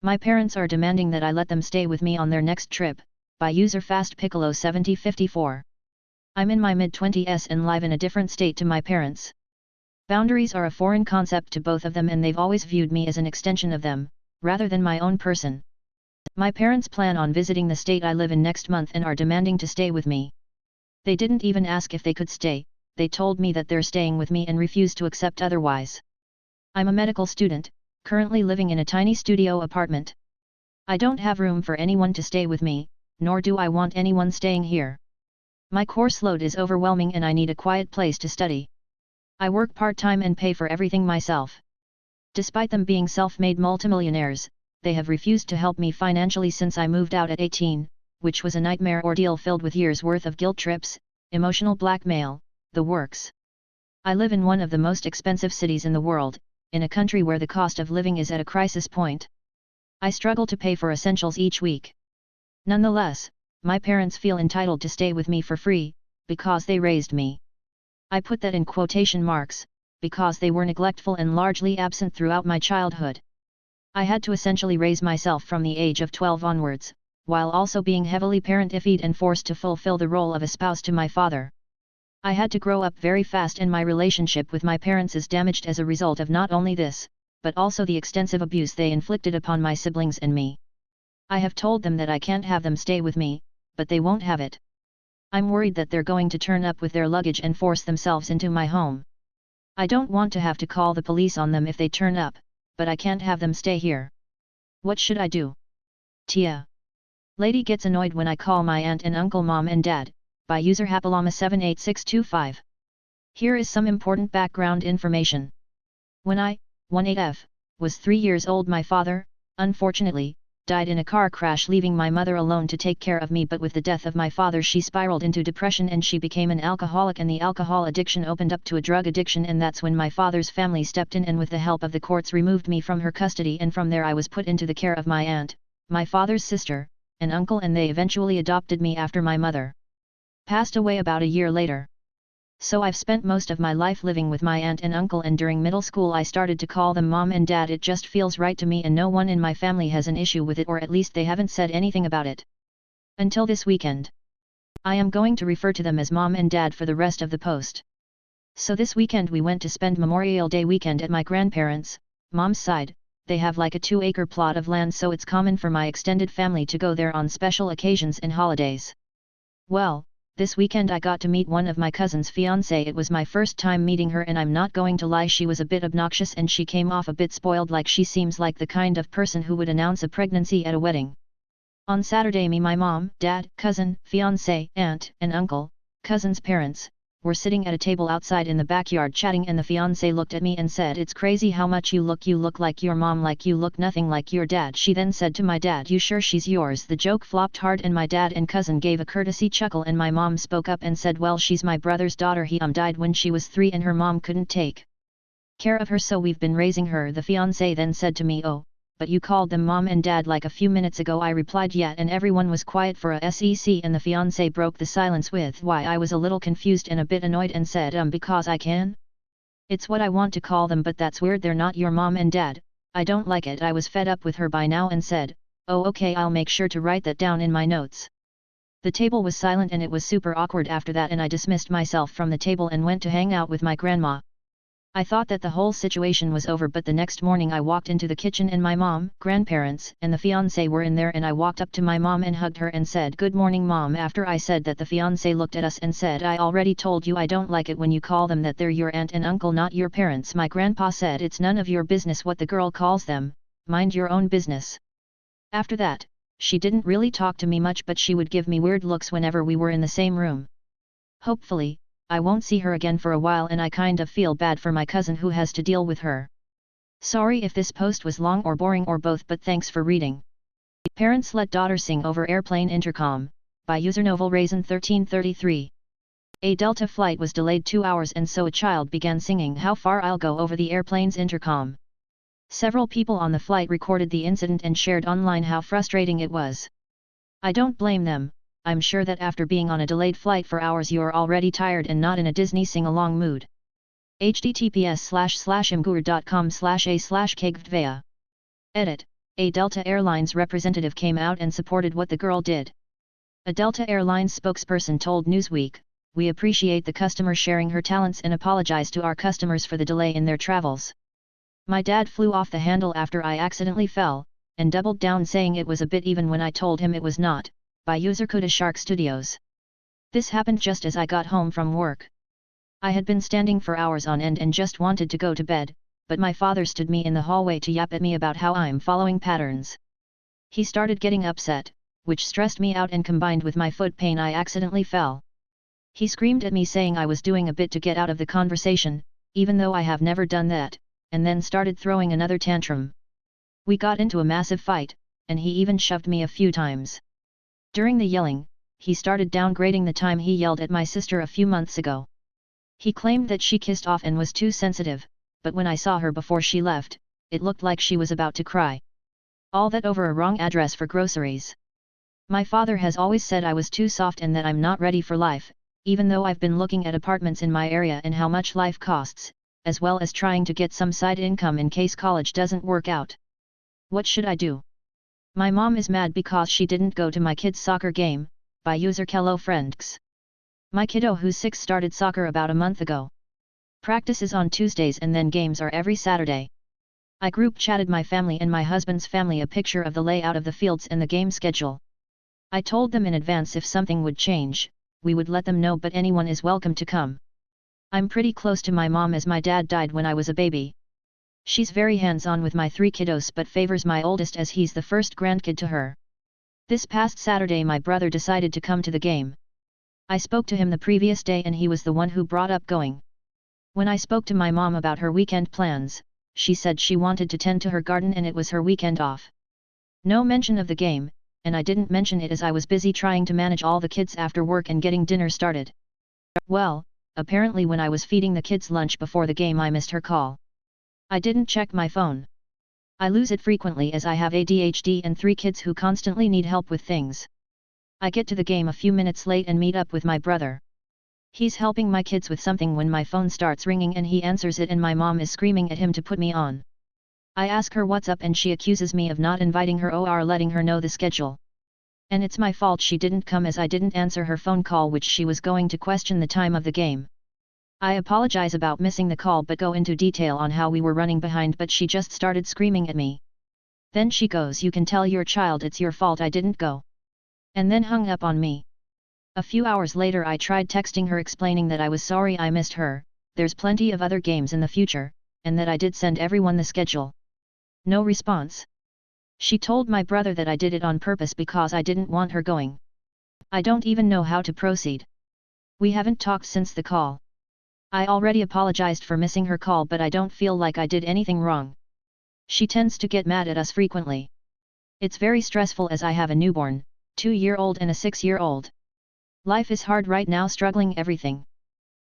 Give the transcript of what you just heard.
My parents are demanding that I let them stay with me on their next trip, by user Fast Piccolo 7054. I'm in my mid-20s and live in a different state to my parents. Boundaries are a foreign concept to both of them and they've always viewed me as an extension of them, rather than my own person. My parents plan on visiting the state I live in next month and are demanding to stay with me. They didn't even ask if they could stay, they told me that they're staying with me and refused to accept otherwise. I'm a medical student, currently living in a tiny studio apartment. I don't have room for anyone to stay with me, nor do I want anyone staying here. My course load is overwhelming and I need a quiet place to study. I work part-time and pay for everything myself. Despite them being self-made multimillionaires, they have refused to help me financially since I moved out at 18, which was a nightmare ordeal filled with years' worth of guilt trips, emotional blackmail, the works. I live in one of the most expensive cities in the world, in a country where the cost of living is at a crisis point. I struggle to pay for essentials each week. Nonetheless, my parents feel entitled to stay with me for free, because they raised me. I put that in quotation marks, because they were neglectful and largely absent throughout my childhood. I had to essentially raise myself from the age of 12 onwards, while also being heavily parentified and forced to fulfill the role of a spouse to my father. I had to grow up very fast and my relationship with my parents is damaged as a result of not only this, but also the extensive abuse they inflicted upon my siblings and me. I have told them that I can't have them stay with me, but they won't have it. I'm worried that they're going to turn up with their luggage and force themselves into my home. I don't want to have to call the police on them if they turn up, but I can't have them stay here. What should I do? Tia. Lady gets annoyed when I call my aunt and uncle mom and dad, by user Hapalama 78625. Here is some important background information. When I, 18F, was 3 years old, my father, unfortunately, died in a car crash, leaving my mother alone to take care of me, but with the death of my father she spiraled into depression and she became an alcoholic, and the alcohol addiction opened up to a drug addiction, and that's when my father's family stepped in and with the help of the courts removed me from her custody, and from there I was put into the care of my aunt, my father's sister, and uncle, and they eventually adopted me after my mother passed away about a year later. So I've spent most of my life living with my aunt and uncle, and during middle school I started to call them mom and dad. It just feels right to me and no one in my family has an issue with it, or at least they haven't said anything about it. Until this weekend. I am going to refer to them as mom and dad for the rest of the post. So this weekend we went to spend Memorial Day weekend at my grandparents' mom's side. They have like a 2-acre plot of land, so it's common for my extended family to go there on special occasions and holidays. Well, this weekend I got to meet one of my cousin's fiancé. It was my first time meeting her, and I'm not going to lie, she was a bit obnoxious and she came off a bit spoiled, like she seems like the kind of person who would announce a pregnancy at a wedding. On Saturday, me, my mom, dad, cousin, fiancé, aunt, and uncle, cousin's parents, were sitting at a table outside in the backyard chatting, and the fiancé looked at me and said, "It's crazy how much you look like your mom, like you look nothing like your dad." She then said to my dad, "You sure she's yours?" The joke flopped hard and my dad and cousin gave a courtesy chuckle, and my mom spoke up and said, "Well, she's my brother's daughter. He died when she was 3 and her mom couldn't take care of her, so we've been raising her." The fiancé then said to me, "Oh, but you called them mom and dad like a few minutes ago." I replied, "Yeah," and everyone was quiet for a sec, and the fiancé broke the silence with why. I was a little confused and a bit annoyed and said, "Because I can? It's what I want to call them, but that's weird, they're not your mom and dad, I don't like it." I was fed up with her by now and said, "Oh okay, I'll make sure to write that down in my notes." The table was silent and it was super awkward after that, and I dismissed myself from the table and went to hang out with my grandma. I thought that the whole situation was over, but the next morning I walked into the kitchen and my mom, grandparents, and the fiancé were in there, and I walked up to my mom and hugged her and said, "Good morning, Mom." After I said that, the fiancé looked at us and said, "I already told you I don't like it when you call them that. They're your aunt and uncle, not your parents." My grandpa said, "It's none of your business what the girl calls them, mind your own business." After that, she didn't really talk to me much, but she would give me weird looks whenever we were in the same room. Hopefully, I won't see her again for a while, and I kind of feel bad for my cousin who has to deal with her. Sorry if this post was long or boring or both, but thanks for reading. Parents let daughter sing over airplane intercom, by user Novel Raisin 1333. A Delta flight was delayed 2 hours, and so a child began singing "How Far I'll Go" over the airplane's intercom. Several people on the flight recorded the incident and shared online how frustrating it was. I don't blame them. I'm sure that after being on a delayed flight for hours you're already tired and not in a Disney sing-along mood. https://mgur.com/a/kgvdvea. Edit. A Delta Airlines representative came out and supported what the girl did. A Delta Airlines spokesperson told Newsweek, "We appreciate the customer sharing her talents and apologize to our customers for the delay in their travels. My dad flew off the handle after I accidentally fell, and doubled down saying it was a bit even when I told him it was not," by user Kuda Shark Studios. "This happened just as I got home from work. I had been standing for hours on end and just wanted to go to bed, but my father stood me in the hallway to yap at me about how I'm following patterns. He started getting upset, which stressed me out, and combined with my foot pain I accidentally fell. He screamed at me saying I was doing a bit to get out of the conversation, even though I have never done that, and then started throwing another tantrum. We got into a massive fight, and he even shoved me a few times. During the yelling, he started downgrading the time he yelled at my sister a few months ago. He claimed that she kissed off and was too sensitive, but when I saw her before she left, it looked like she was about to cry. All that over a wrong address for groceries. My father has always said I was too soft and that I'm not ready for life, even though I've been looking at apartments in my area and how much life costs, as well as trying to get some side income in case college doesn't work out. What should I do? My mom is mad because she didn't go to my kid's soccer game," by user Kello Friends. "My kiddo who's 6 started soccer about a month ago. Practice is on Tuesdays and then games are every Saturday. I group chatted my family and my husband's family a picture of the layout of the fields and the game schedule. I told them in advance if something would change, we would let them know, but anyone is welcome to come. I'm pretty close to my mom as my dad died when I was a baby. She's very hands-on with my 3 kiddos but favors my oldest as he's the first grandkid to her. This past Saturday my brother decided to come to the game. I spoke to him the previous day and he was the one who brought up going. When I spoke to my mom about her weekend plans, she said she wanted to tend to her garden and it was her weekend off. No mention of the game, and I didn't mention it as I was busy trying to manage all the kids after work and getting dinner started. Well, apparently when I was feeding the kids lunch before the game I missed her call. I didn't check my phone. I lose it frequently as I have ADHD and 3 kids who constantly need help with things. I get to the game a few minutes late and meet up with my brother. He's helping my kids with something when my phone starts ringing and he answers it and my mom is screaming at him to put me on. I ask her what's up and she accuses me of not inviting her or letting her know the schedule. And it's my fault she didn't come as I didn't answer her phone call which she was going to question the time of the game. I apologize about missing the call but go into detail on how we were running behind, but she just started screaming at me. Then she goes, "You can tell your child it's your fault I didn't go." And then hung up on me. A few hours later I tried texting her explaining that I was sorry I missed her, there's plenty of other games in the future, and that I did send everyone the schedule. No response. She told my brother that I did it on purpose because I didn't want her going. I don't even know how to proceed. We haven't talked since the call. I already apologized for missing her call but I don't feel like I did anything wrong. She tends to get mad at us frequently. It's very stressful as I have a newborn, 2-year-old and a 6-year-old. Life is hard right now, struggling everything.